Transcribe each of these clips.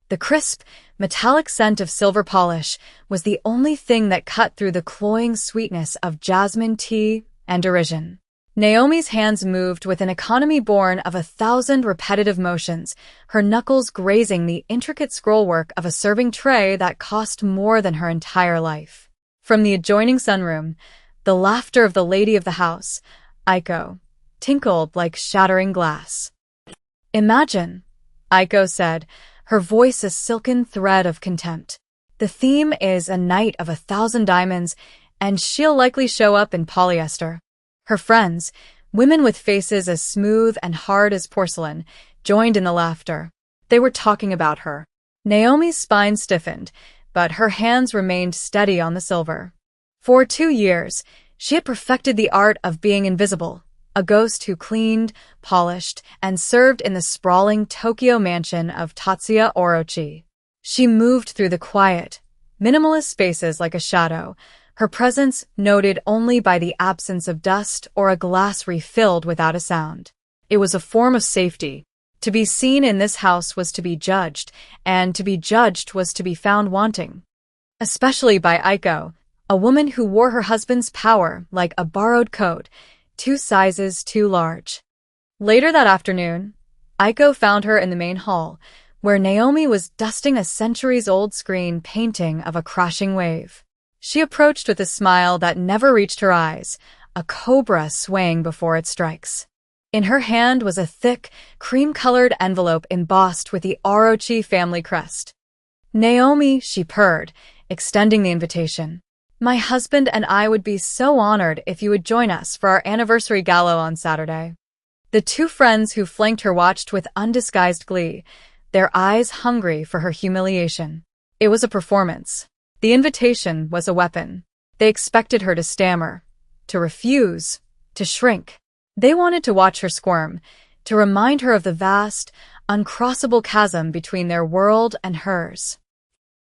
The crisp, metallic scent of silver polish was the only thing that cut through the cloying sweetness of jasmine tea and derision. Naomi's hands moved with an economy born of 1,000 repetitive motions, her knuckles grazing the intricate scrollwork of a serving tray that cost more than her entire life. From the adjoining sunroom, the laughter of the lady of the house, Aiko, tinkled like shattering glass. "Imagine," Aiko said, her voice a silken thread of contempt. "The theme is a night of 1,000 diamonds, and she'll likely show up in polyester." Her friends, women with faces as smooth and hard as porcelain, joined in the laughter. They were talking about her. Naomi's spine stiffened, but her hands remained steady on the silver. For 2 years, she had perfected the art of being invisible, a ghost who cleaned, polished, and served in the sprawling Tokyo mansion of Tatsuya Orochi. She moved through the quiet, minimalist spaces like a shadow, her presence noted only by the absence of dust or a glass refilled without a sound. It was a form of safety. To be seen in this house was to be judged, and to be judged was to be found wanting. Especially by Aiko, a woman who wore her husband's power like a borrowed coat, 2 sizes too large. Later that afternoon, Aiko found her in the main hall, where Naomi was dusting a centuries-old screen painting of a crashing wave. She approached with a smile that never reached her eyes, a cobra swaying before it strikes. In her hand was a thick, cream-colored envelope embossed with the Orochi family crest. "Naomi," she purred, extending the invitation. "My husband and I would be so honored if you would join us for our anniversary gala on Saturday." The 2 friends who flanked her watched with undisguised glee, their eyes hungry for her humiliation. It was a performance. The invitation was a weapon. They expected her to stammer, to refuse, to shrink. They wanted to watch her squirm, to remind her of the vast, uncrossable chasm between their world and hers.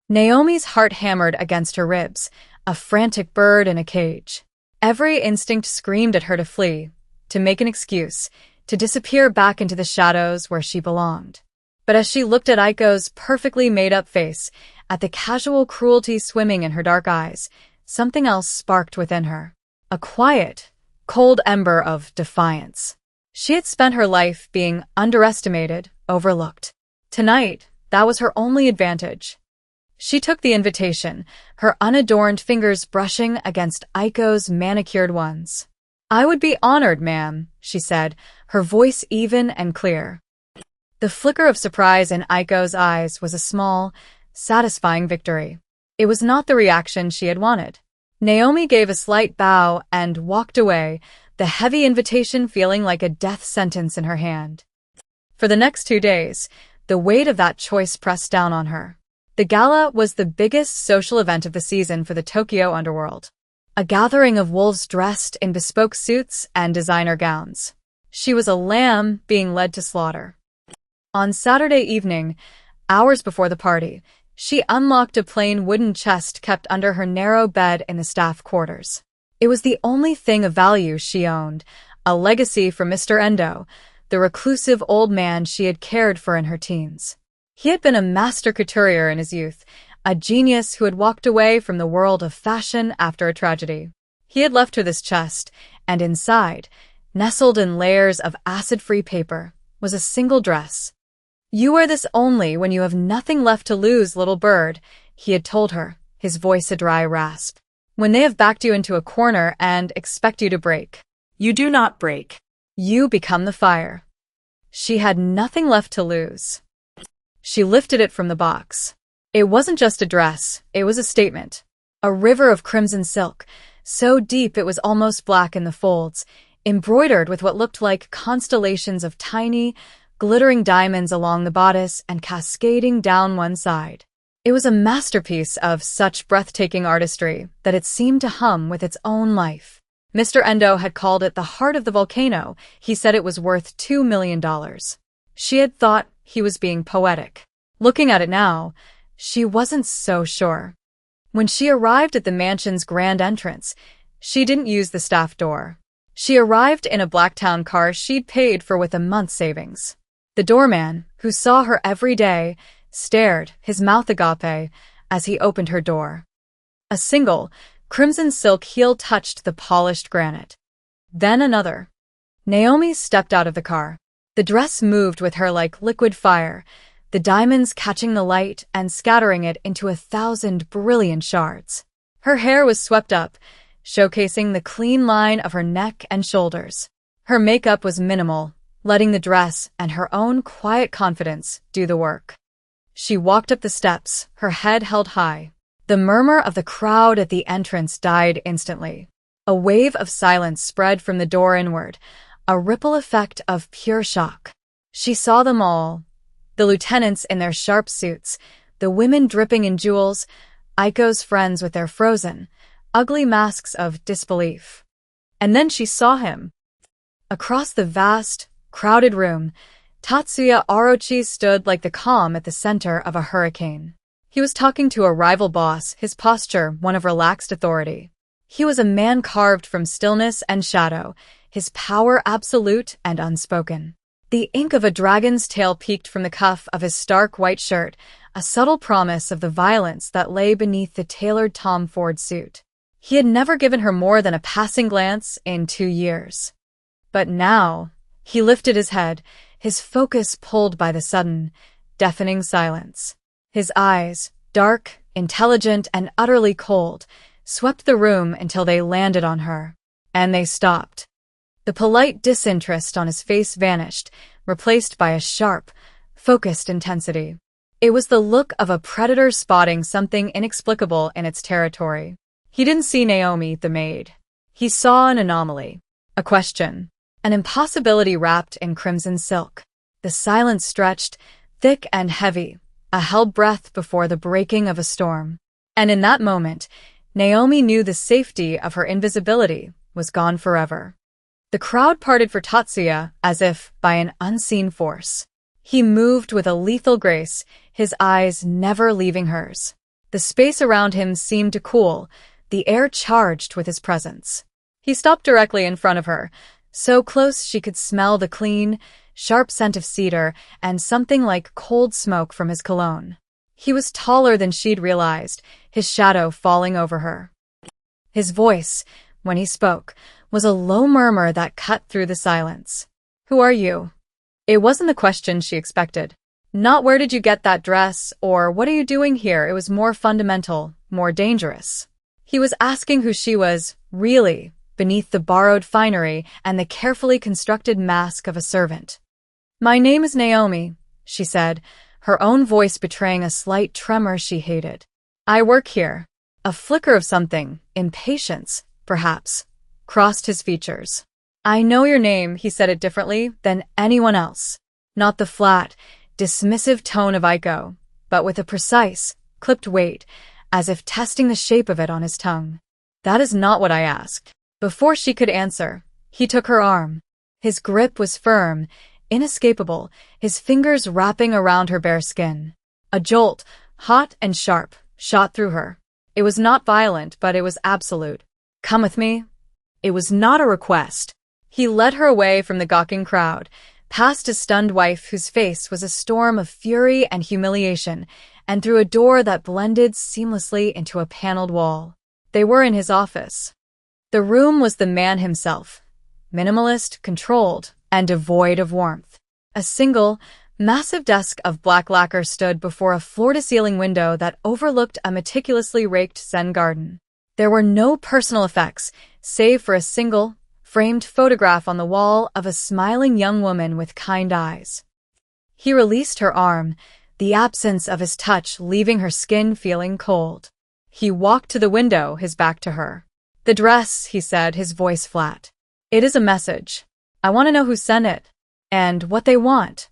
Naomi's heart hammered against her ribs, a frantic bird in a cage. Every instinct screamed at her to flee, to make an excuse, to disappear back into the shadows where she belonged. But as she looked at Aiko's perfectly made-up face, at the casual cruelty swimming in her dark eyes, something else sparked within her. A quiet, cold ember of defiance. She had spent her life being underestimated, overlooked. Tonight, that was her only advantage. She took the invitation, her unadorned fingers brushing against Aiko's manicured ones. "I would be honored, ma'am," she said, her voice even and clear. The flicker of surprise in Aiko's eyes was a small, satisfying victory. It was not the reaction she had wanted. Naomi gave a slight bow and walked away, the heavy invitation feeling like a death sentence in her hand. For the next 2 days, the weight of that choice pressed down on her. The gala was the biggest social event of the season for the Tokyo underworld. A gathering of wolves dressed in bespoke suits and designer gowns. She was a lamb being led to slaughter. On Saturday evening, hours before the party, she unlocked a plain wooden chest kept under her narrow bed in the staff quarters. It was the only thing of value she owned, a legacy from Mr. Endo, the reclusive old man she had cared for in her teens. He had been a master couturier in his youth, a genius who had walked away from the world of fashion after a tragedy. He had left her this chest, and inside, nestled in layers of acid-free paper, was a single dress. "You wear this only when you have nothing left to lose, little bird," he had told her, his voice a dry rasp. "When they have backed you into a corner and expect you to break. You do not break. You become the fire." She had nothing left to lose. She lifted it from the box. It wasn't just a dress, it was a statement. A river of crimson silk, so deep it was almost black in the folds, embroidered with what looked like constellations of tiny, glittering diamonds along the bodice and cascading down one side. It was a masterpiece of such breathtaking artistry that it seemed to hum with its own life. Mr. Endo had called it the heart of the volcano. He said it was worth $2 million. She had thought he was being poetic. Looking at it now, she wasn't so sure. When she arrived at the mansion's grand entrance, she didn't use the staff door. She arrived in a Blacktown car she'd paid for with a month's savings. The doorman, who saw her every day, stared, his mouth agape, as he opened her door. A single, crimson silk heel touched the polished granite. Then another. Naomi stepped out of the car. The dress moved with her like liquid fire, the diamonds catching the light and scattering it into 1,000 brilliant shards. Her hair was swept up, showcasing the clean line of her neck and shoulders. Her makeup was minimal, letting the dress and her own quiet confidence do the work. She walked up the steps, her head held high. The murmur of the crowd at the entrance died instantly. A wave of silence spread from the door inward, a ripple effect of pure shock. She saw them all. The lieutenants in their sharp suits, the women dripping in jewels, Aiko's friends with their frozen, ugly masks of disbelief. And then she saw him. Across the vast, crowded room, Tatsuya Orochi stood like the calm at the center of a hurricane. He was talking to a rival boss, his posture one of relaxed authority. He was a man carved from stillness and shadow, his power absolute and unspoken. The ink of a dragon's tail peeked from the cuff of his stark white shirt, a subtle promise of the violence that lay beneath the tailored Tom Ford suit. He had never given her more than a passing glance in 2 years. But now, he lifted his head, his focus pulled by the sudden, deafening silence. His eyes, dark, intelligent, and utterly cold, swept the room until they landed on her. And they stopped. The polite disinterest on his face vanished, replaced by a sharp, focused intensity. It was the look of a predator spotting something inexplicable in its territory. He didn't see Naomi, the maid. He saw an anomaly, a question, an impossibility wrapped in crimson silk. The silence stretched, thick and heavy, a held breath before the breaking of a storm. And in that moment, Naomi knew the safety of her invisibility was gone forever. The crowd parted for Tatsuya as if by an unseen force. He moved with a lethal grace, his eyes never leaving hers. The space around him seemed to cool, the air charged with his presence. He stopped directly in front of her, so close she could smell the clean, sharp scent of cedar and something like cold smoke from his cologne. He was taller than she'd realized, his shadow falling over her. His voice, when he spoke, was a low murmur that cut through the silence. "Who are you?" It wasn't the question she expected. Not "where did you get that dress?" or "what are you doing here?" It was more fundamental, more dangerous. He was asking who she was, really, beneath the borrowed finery and the carefully constructed mask of a servant. "My name is Naomi," she said, her own voice betraying a slight tremor she hated. "I work here." A flicker of something, impatience, perhaps, crossed his features. "I know your name," he said it differently than anyone else. Not the flat, dismissive tone of Aiko, but with a precise, clipped weight, as if testing the shape of it on his tongue. "That is not what I asked." Before she could answer, he took her arm. His grip was firm, inescapable, his fingers wrapping around her bare skin. A jolt, hot and sharp, shot through her. It was not violent, but it was absolute. "Come with me." It was not a request. He led her away from the gawking crowd, past his stunned wife whose face was a storm of fury and humiliation, and through a door that blended seamlessly into a paneled wall. They were in his office. The room was the man himself, minimalist, controlled, and devoid of warmth. A single, massive desk of black lacquer stood before a floor-to-ceiling window that overlooked a meticulously raked Zen garden. There were no personal effects, save for a single, framed photograph on the wall of a smiling young woman with kind eyes. He released her arm, the absence of his touch leaving her skin feeling cold. He walked to the window, his back to her. "The dress," he said, his voice flat. "It is a message. I want to know who sent it, and what they want."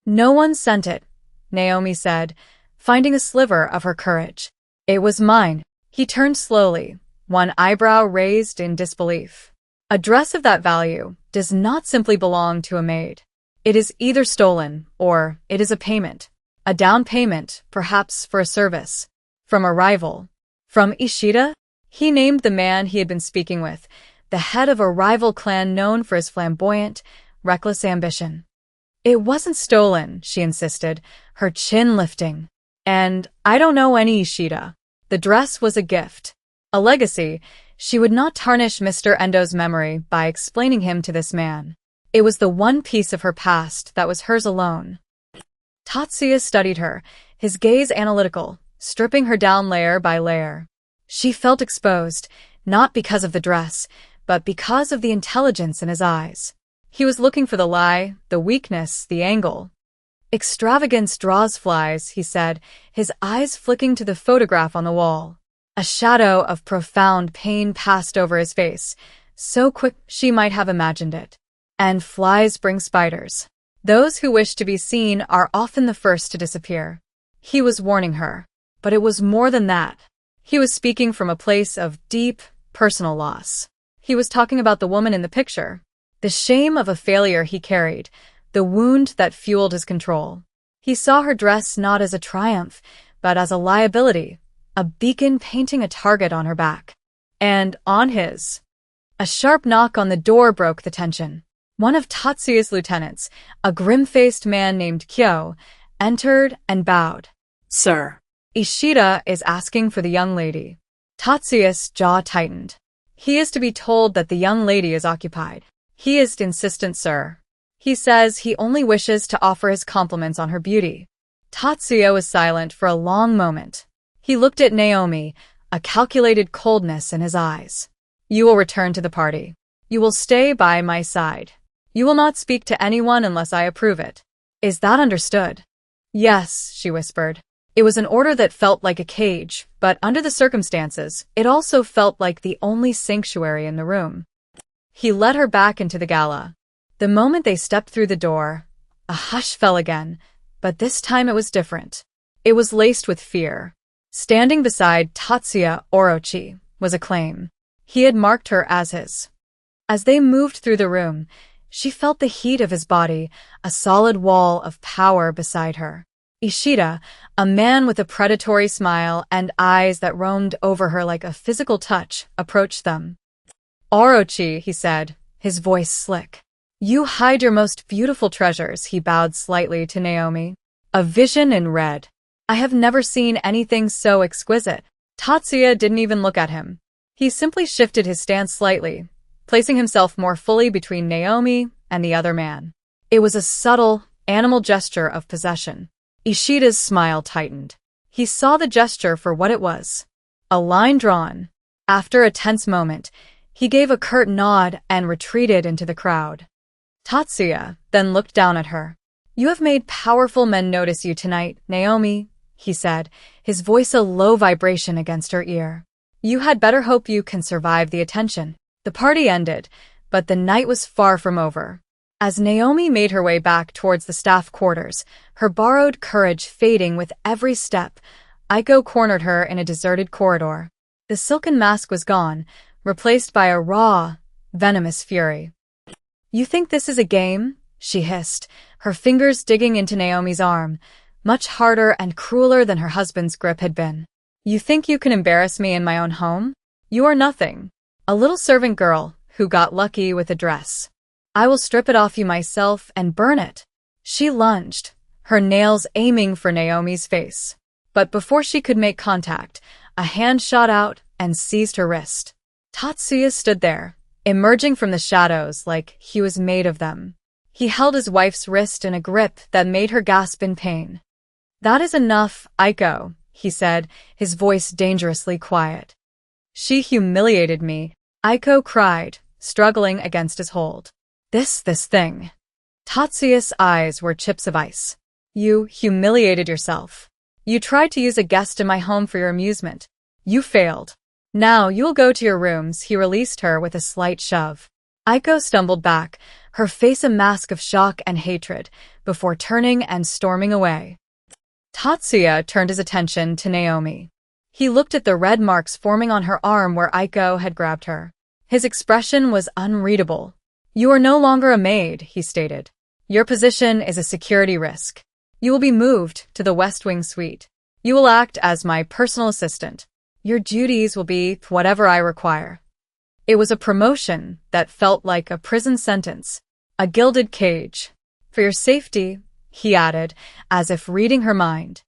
"No one sent it," Naomi said, finding a sliver of her courage. "It was mine." He turned slowly, one eyebrow raised in disbelief. "A dress of that value does not simply belong to a maid. It is either stolen, or it is a payment. A down payment, perhaps for a service. From a rival. From Ishida?" He named the man he had been speaking with, the head of a rival clan known for his flamboyant, reckless ambition. It wasn't stolen, she insisted, her chin lifting. And I don't know any Ishida. The dress was a gift. A legacy. She would not tarnish Mr. Endo's memory by explaining him to this man. It was the one piece of her past that was hers alone. Tatsuya studied her, his gaze analytical, stripping her down layer by layer. She felt exposed, not because of the dress, but because of the intelligence in his eyes. He was looking for the lie, the weakness, the angle. Extravagance draws flies, he said, his eyes flicking to the photograph on the wall. A shadow of profound pain passed over his face, so quick she might have imagined it. And flies bring spiders. Those who wish to be seen are often the first to disappear. He was warning her, but it was more than that. He was speaking from a place of deep, personal loss. He was talking about the woman in the picture, the shame of a failure he carried, the wound that fueled his control. He saw her dress not as a triumph, but as a liability, a beacon painting a target on her back. And on his. A sharp knock on the door broke the tension. One of Tatsuya's lieutenants, a grim-faced man named Kyo, entered and bowed. Sir. Ishida is asking for the young lady. Tatsuya's jaw tightened. He is to be told that the young lady is occupied. He is insistent, sir. He says he only wishes to offer his compliments on her beauty. Tatsuya was silent for a long moment. He looked at Naomi, a calculated coldness in his eyes. You will return to the party. You will stay by my side. You will not speak to anyone unless I approve it. Is that understood? Yes, she whispered. It was an order that felt like a cage, but under the circumstances, it also felt like the only sanctuary in the room. He led her back into the gala. The moment they stepped through the door, a hush fell again, but this time it was different. It was laced with fear. Standing beside Tatsuya Orochi was Acclaim. He had marked her as his. As they moved through the room, she felt the heat of his body, a solid wall of power beside her. Ishida, a man with a predatory smile and eyes that roamed over her like a physical touch, approached them. Orochi, he said, his voice slick. You hide your most beautiful treasures, he bowed slightly to Naomi. A vision in red. I have never seen anything so exquisite. Tatsuya didn't even look at him. He simply shifted his stance slightly, placing himself more fully between Naomi and the other man. It was a subtle, animal gesture of possession. Ishida's smile tightened. He saw the gesture for what it was. A line drawn. After a tense moment, he gave a curt nod and retreated into the crowd. Tatsuya then looked down at her. You have made powerful men notice you tonight, Naomi, he said, his voice a low vibration against her ear. You had better hope you can survive the attention. The party ended, but the night was far from over. As Naomi made her way back towards the staff quarters, her borrowed courage fading with every step, Aiko cornered her in a deserted corridor. The silken mask was gone, replaced by a raw, venomous fury. You think this is a game? She hissed, her fingers digging into Naomi's arm, much harder and crueler than her husband's grip had been. You think you can embarrass me in my own home? You are nothing. A little servant girl who got lucky with a dress. I will strip it off you myself and burn it. She lunged, her nails aiming for Naomi's face. But before she could make contact, a hand shot out and seized her wrist. Tatsuya stood there, emerging from the shadows like he was made of them. He held his wife's wrist in a grip that made her gasp in pain. That is enough, Aiko, he said, his voice dangerously quiet. She humiliated me, Aiko cried, struggling against his hold. This thing. Tatsuya's eyes were chips of ice. You humiliated yourself. You tried to use a guest in my home for your amusement. You failed. Now you'll go to your rooms, he released her with a slight shove. Aiko stumbled back, her face a mask of shock and hatred, before turning and storming away. Tatsuya turned his attention to Naomi. He looked at the red marks forming on her arm where Aiko had grabbed her. His expression was unreadable. You are no longer a maid, he stated. Your position is a security risk. You will be moved to the West Wing suite. You will act as my personal assistant. Your duties will be whatever I require. It was a promotion that felt like a prison sentence, a gilded cage. For your safety, he added, as if reading her mind.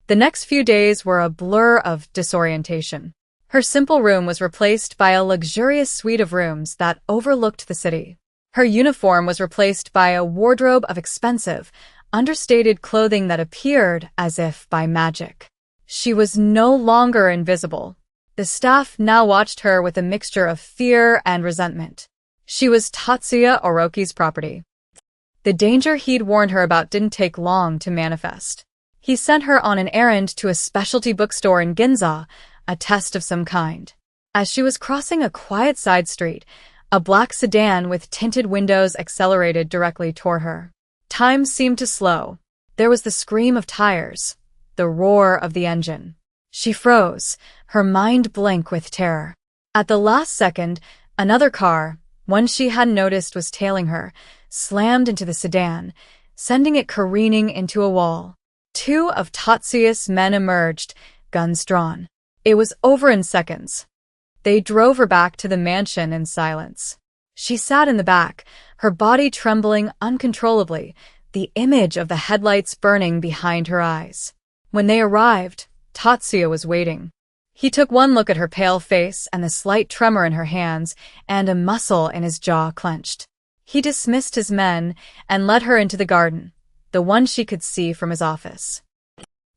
The next few days were a blur of disorientation. Her simple room was replaced by a luxurious suite of rooms that overlooked the city. Her uniform was replaced by a wardrobe of expensive, understated clothing that appeared as if by magic. She was no longer invisible. The staff now watched her with a mixture of fear and resentment. She was Tatsuya Oroki's property. The danger he'd warned her about didn't take long to manifest. He sent her on an errand to a specialty bookstore in Ginza, a test of some kind. As she was crossing a quiet side street, a black sedan with tinted windows accelerated directly toward her. Time seemed to slow. There was the scream of tires, the roar of the engine. She froze, her mind blank with terror. At the last second, another car, one she hadn't noticed was tailing her, slammed into the sedan, sending it careening into a wall. Two of Tatsuya's men emerged, guns drawn. It was over in seconds. They drove her back to the mansion in silence. She sat in the back, her body trembling uncontrollably, the image of the headlights burning behind her eyes. When they arrived, Tatsuya was waiting. He took one look at her pale face and the slight tremor in her hands, and a muscle in his jaw clenched. He dismissed his men and led her into the garden, the one she could see from his office.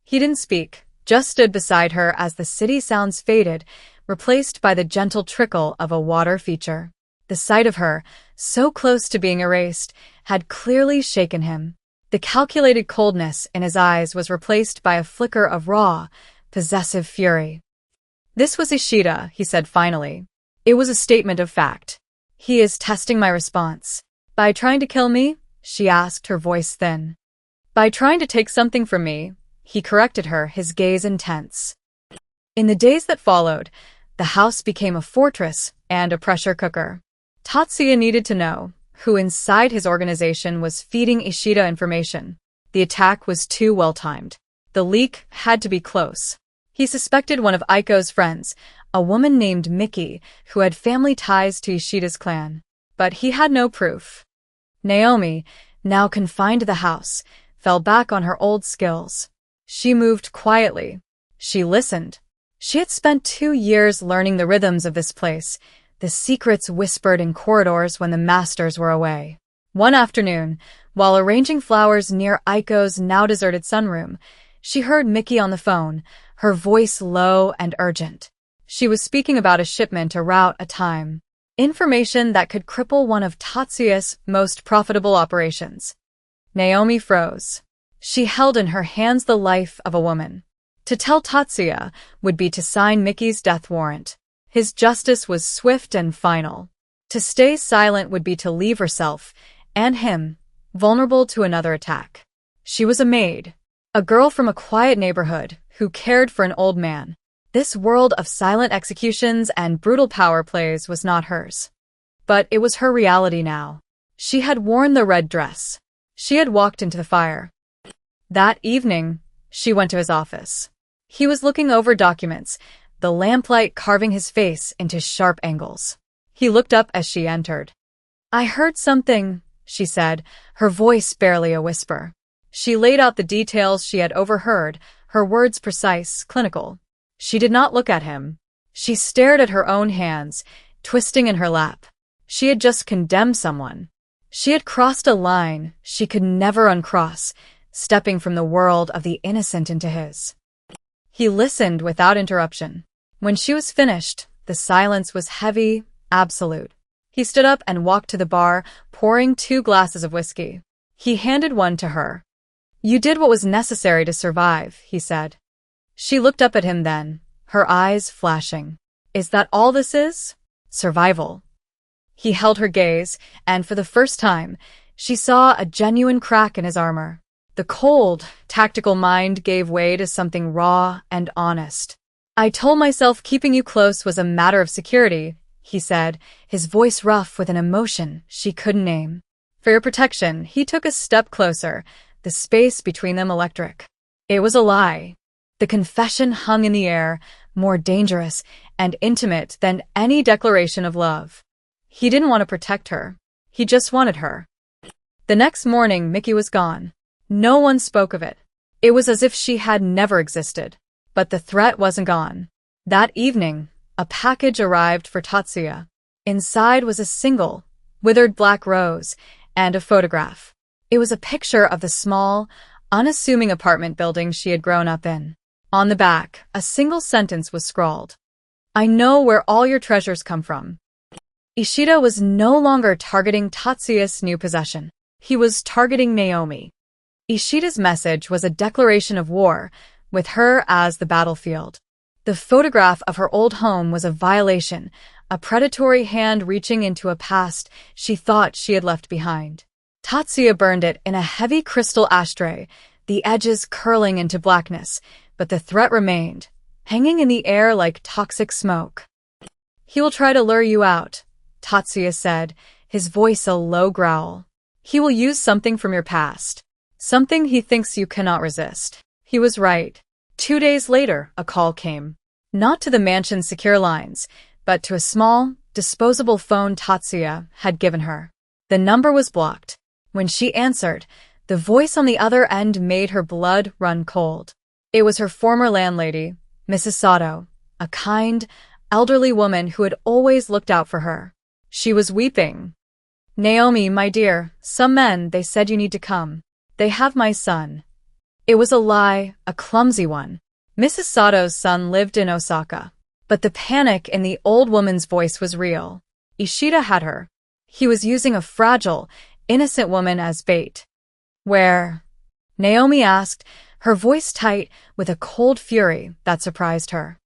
He didn't speak, just stood beside her as the city sounds faded, replaced by the gentle trickle of a water feature. The sight of her, so close to being erased, had clearly shaken him. The calculated coldness in his eyes was replaced by a flicker of raw, possessive fury. "This was Ishida," he said finally. It was a statement of fact. "He is testing my response." "By trying to kill me?" she asked, her voice thin. "By trying to take something from me," he corrected her, his gaze intense. In the days that followed, the house became a fortress and a pressure cooker. Tatsuya needed to know who inside his organization was feeding Ishida information. The attack was too well-timed. The leak had to be close. He suspected one of Aiko's friends, a woman named Miki, who had family ties to Ishida's clan. But he had no proof. Naomi, now confined to the house, fell back on her old skills. She moved quietly. She listened. She had spent 2 years learning the rhythms of this place, the secrets whispered in corridors when the masters were away. One afternoon, while arranging flowers near Aiko's now-deserted sunroom, she heard Miki on the phone, her voice low and urgent. She was speaking about a shipment to route a time. Information that could cripple one of Tatsuya's most profitable operations. Naomi froze. She held in her hands the life of a woman. To tell Tatsuya would be to sign Miki's death warrant. His justice was swift and final. To stay silent would be to leave herself, and him, vulnerable to another attack. She was a maid, a girl from a quiet neighborhood who cared for an old man. This world of silent executions and brutal power plays was not hers. But it was her reality now. She had worn the red dress. She had walked into the fire. That evening, she went to his office. He was looking over documents, the lamplight carving his face into sharp angles. He looked up as she entered. "I heard something," she said, her voice barely a whisper. She laid out the details she had overheard, her words precise, clinical. She did not look at him. She stared at her own hands, twisting in her lap. She had just condemned someone. She had crossed a line she could never uncross, stepping from the world of the innocent into his. He listened without interruption. When she was finished, the silence was heavy, absolute. He stood up and walked to the bar, pouring 2 glasses of whiskey. He handed one to her. "You did what was necessary to survive," he said. She looked up at him then, her eyes flashing. "Is that all this is? Survival?" He held her gaze, and for the first time, she saw a genuine crack in his armor. The cold, tactical mind gave way to something raw and honest. "I told myself keeping you close was a matter of security," he said, his voice rough with an emotion she couldn't name. "For your protection," he took a step closer, the space between them electric. It was a lie. The confession hung in the air, more dangerous and intimate than any declaration of love. He didn't want to protect her. He just wanted her. The next morning, Mickey was gone. No one spoke of it. It was as if she had never existed. But the threat wasn't gone. That evening, a package arrived for Tatsuya. Inside was a single, withered black rose and a photograph. It was a picture of the small, unassuming apartment building she had grown up in. On the back, a single sentence was scrawled. "I know where all your treasures come from." Ishida was no longer targeting Tatsuya's new possession. He was targeting Naomi. Ishida's message was a declaration of war, with her as the battlefield. The photograph of her old home was a violation, a predatory hand reaching into a past she thought she had left behind. Tatsuya burned it in a heavy crystal ashtray, the edges curling into blackness, but the threat remained, hanging in the air like toxic smoke. "He will try to lure you out," Tatsuya said, his voice a low growl. "He will use something from your past. Something he thinks you cannot resist." He was right. 2 days later, a call came. Not to the mansion's secure lines, but to a small, disposable phone Tatsuya had given her. The number was blocked. When she answered, the voice on the other end made her blood run cold. It was her former landlady, Mrs. Sato, a kind, elderly woman who had always looked out for her. She was weeping. "Naomi, my dear, some men, they said you need to come. They have my son." It was a lie, a clumsy one. Mrs. Sato's son lived in Osaka. But the panic in the old woman's voice was real. Ishida had her. He was using a fragile, innocent woman as bait. "Where?" Naomi asked, her voice tight with a cold fury that surprised her.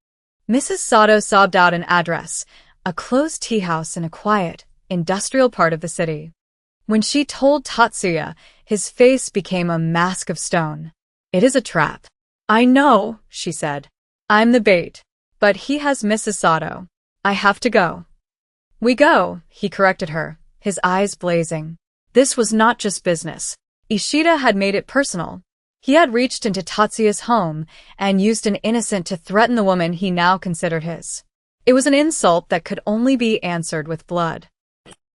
Mrs. Sato sobbed out an address, a closed tea house in a quiet, industrial part of the city. When she told Tatsuya, his face became a mask of stone. "It is a trap." "I know," she said. "I'm the bait. But he has Mrs. Sato. I have to go." "We go," he corrected her, his eyes blazing. This was not just business. Ishida had made it personal. He had reached into Tatsuya's home and used an innocent to threaten the woman he now considered his. It was an insult that could only be answered with blood.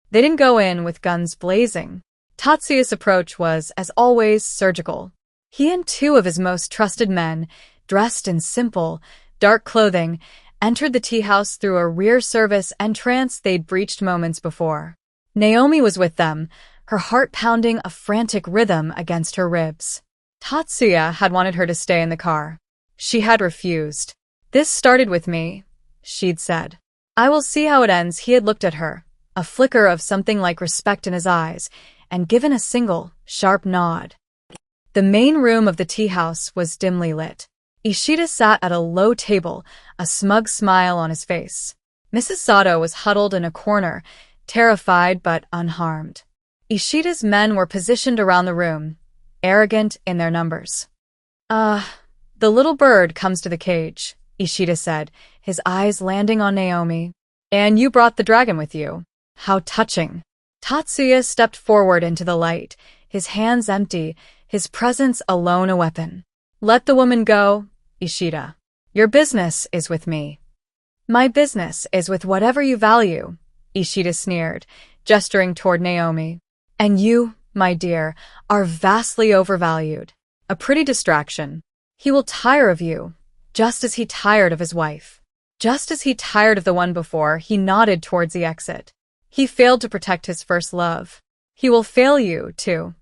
They didn't go in with guns blazing. Tatsuya's approach was, as always, surgical. He and 2 of his most trusted men, dressed in simple, dark clothing, entered the tea house through a rear service entrance they'd breached moments before. Naomi was with them, her heart pounding a frantic rhythm against her ribs. Tatsuya had wanted her to stay in the car. She had refused. "This started with me," she'd said. "I will see how it ends." He had looked at her, a flicker of something like respect in his eyes, and given a single, sharp nod. The main room of the tea house was dimly lit. Ishida sat at a low table, a smug smile on his face. Mrs. Sato was huddled in a corner, terrified but unharmed. Ishida's men were positioned around the room, arrogant in their numbers. The little bird comes to the cage," Ishida said, his eyes landing on Naomi. "And you brought the dragon with you. How touching." Tatsuya stepped forward into the light, his hands empty, his presence alone a weapon. "Let the woman go, Ishida. Your business is with me." "My business is with whatever you value," Ishida sneered, gesturing toward Naomi. "And you, my dear, are vastly overvalued. A pretty distraction. He will tire of you, just as he tired of his wife. Just as he tired of the one before." He nodded towards the exit. "He failed to protect his first love. He will fail you, too."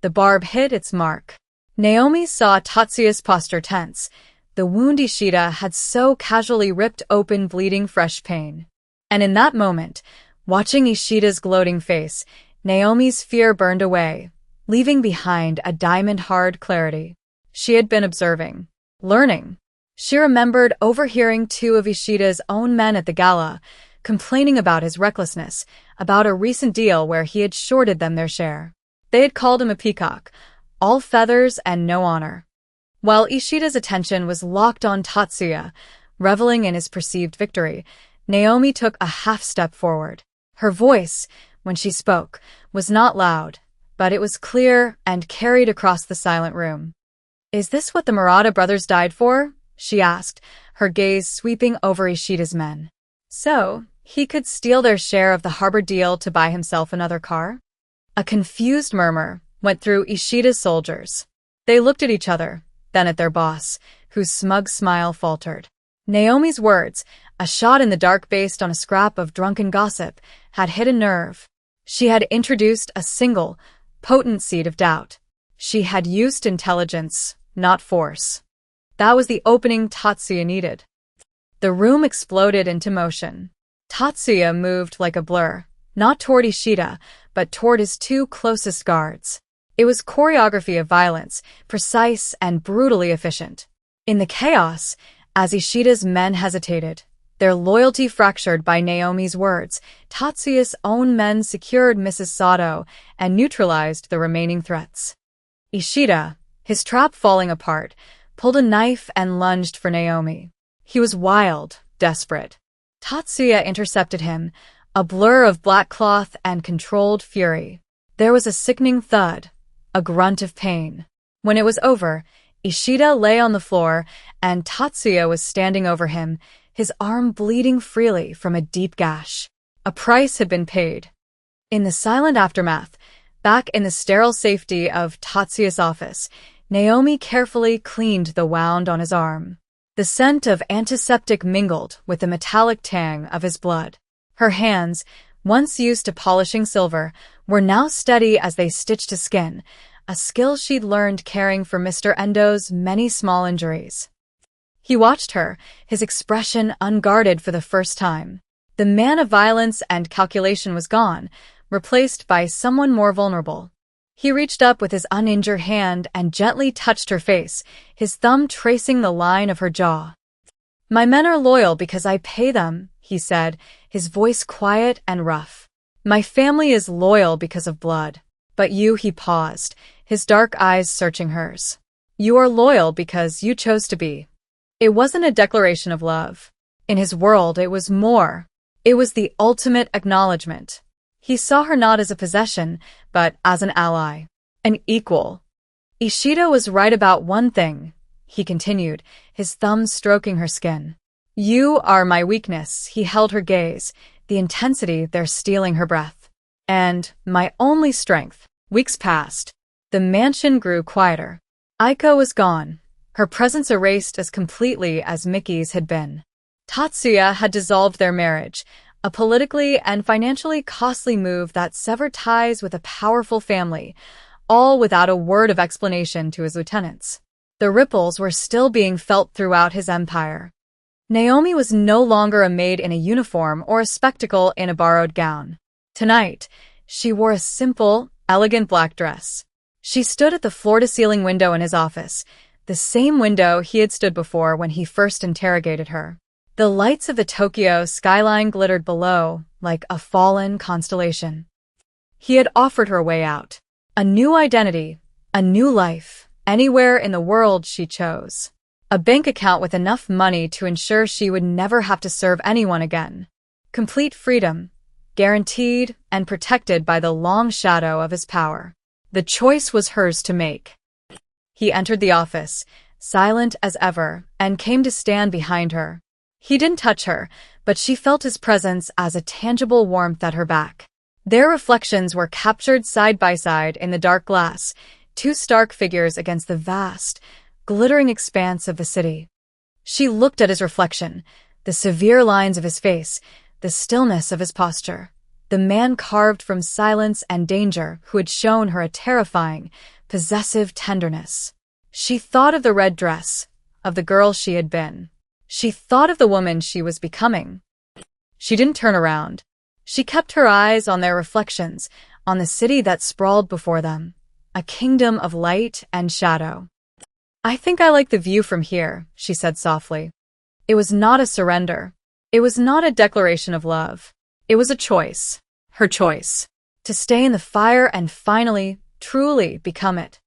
The barb hit its mark. Naomi saw Tatsuya's posture tense, the wound Ishida had so casually ripped open, bleeding fresh pain. And in that moment, watching Ishida's gloating face, Naomi's fear burned away, leaving behind a diamond-hard clarity. She had been observing, learning. She remembered overhearing 2 of Ishida's own men at the gala, complaining about his recklessness, about a recent deal where he had shorted them their share. They had called him a peacock, all feathers and no honor. While Ishida's attention was locked on Tatsuya, reveling in his perceived victory, Naomi took a half-step forward. Her voice, when she spoke, was not loud, but it was clear and carried across the silent room. "Is this what the Murata brothers died for?" she asked, her gaze sweeping over Ishida's men. "So, he could steal their share of the harbor deal to buy himself another car?" A confused murmur went through Ishida's soldiers. They looked at each other, then at their boss, whose smug smile faltered. Naomi's words, a shot in the dark based on a scrap of drunken gossip, had hit a nerve. She had introduced a single, potent seed of doubt. She had used intelligence, not force. That was the opening Tatsuya needed. The room exploded into motion. Tatsuya moved like a blur, not toward Ishida, but toward his two closest guards. It was choreography of violence, precise and brutally efficient. In the chaos, as Ishida's men hesitated, their loyalty fractured by Naomi's words, Tatsuya's own men secured Mrs. Sato and neutralized the remaining threats. Ishida, his trap falling apart, pulled a knife and lunged for Naomi. He was wild, desperate. Tatsuya intercepted him, a blur of black cloth and controlled fury. There was a sickening thud, a grunt of pain. When it was over, Ishida lay on the floor, and Tatsuya was standing over him, his arm bleeding freely from a deep gash. A price had been paid. In the silent aftermath, back in the sterile safety of Tatsuya's office, Naomi carefully cleaned the wound on his arm. The scent of antiseptic mingled with the metallic tang of his blood. Her hands, once used to polishing silver, were now steady as they stitched his skin, a skill she'd learned caring for Mr. Endo's many small injuries. He watched her, his expression unguarded for the first time. The man of violence and calculation was gone, replaced by someone more vulnerable. He reached up with his uninjured hand and gently touched her face, his thumb tracing the line of her jaw. "My men are loyal because I pay them," he said, his voice quiet and rough. "My family is loyal because of blood. But you," he paused, his dark eyes searching hers. "You are loyal because you chose to be." It wasn't a declaration of love. In his world, it was more. It was the ultimate acknowledgement. He saw her not as a possession, but as an ally, an equal. "Ishida was right about one thing," he continued, his thumb stroking her skin. "You are my weakness," he held her gaze, the intensity there stealing her breath. "And my only strength." Weeks passed. The mansion grew quieter. Aiko was gone, her presence erased as completely as Mickey's had been. Tatsuya had dissolved their marriage, a politically and financially costly move that severed ties with a powerful family, all without a word of explanation to his lieutenants. The ripples were still being felt throughout his empire. Naomi was no longer a maid in a uniform or a spectacle in a borrowed gown. Tonight, she wore a simple, elegant black dress. She stood at the floor-to-ceiling window in his office, the same window he had stood before when he first interrogated her. The lights of the Tokyo skyline glittered below, like a fallen constellation. He had offered her a way out. A new identity, a new life, anywhere in the world she chose. A bank account with enough money to ensure she would never have to serve anyone again. Complete freedom, guaranteed and protected by the long shadow of his power. The choice was hers to make. He entered the office, silent as ever, and came to stand behind her. He didn't touch her, but she felt his presence as a tangible warmth at her back. Their reflections were captured side by side in the dark glass, two stark figures against the vast, glittering expanse of the city. She looked at his reflection, the severe lines of his face, the stillness of his posture, the man carved from silence and danger who had shown her a terrifying, possessive tenderness. She thought of the red dress, of the girl she had been. She thought of the woman she was becoming. She didn't turn around. She kept her eyes on their reflections, on the city that sprawled before them, a kingdom of light and shadow. "I think I like the view from here," she said softly. It was not a surrender. It was not a declaration of love. It was a choice. Her choice. To stay in the fire and finally, truly become it.